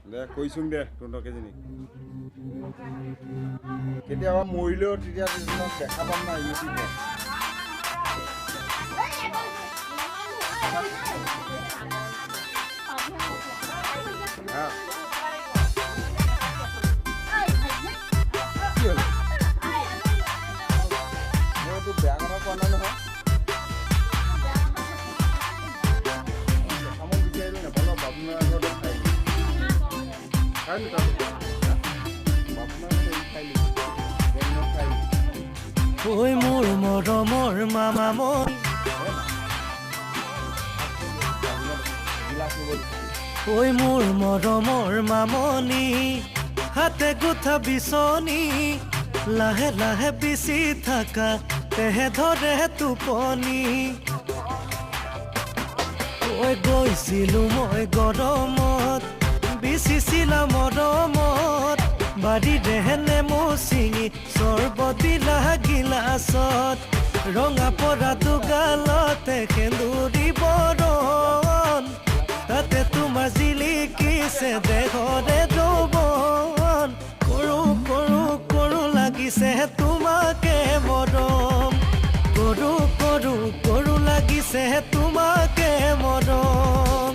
দে কৈছোং দে তহঁতক এজনী কেতিয়াবা মৰিলেও তেতিয়া তোমাক দেখা পাম না ইউটিউবত হা কি হ'ল মইতো বেয়া কথা কোৱা নাই নহয় দেখাব বিচাৰিলোঁ নাপালোঁ বাবুনাৰ আগতে খাই ঐ মোৰ মৰমৰ মামা মই ঐ মোৰ মৰমৰ মামনি হাতে গুঠা বিচনী লাহে লাহে বিচি থাকা তেহে ধৰে টোপনি ঐ গৈছিলোঁ মই গৰমত বিচিছিলা মৰমত বাৰীৰে নেমু চিঙি চৰ্বত দিলা গিলাচত ৰঙা পৰাটো গালতে সেন্দুৰী বৰণ তাতে তোমাৰ জিলিকিছে দেহৰে যৌৱন কৰো কৰো কৰো লাগিছে তোমাকে মৰম কৰো কৰো কৰো লাগিছে তোমাকে মৰম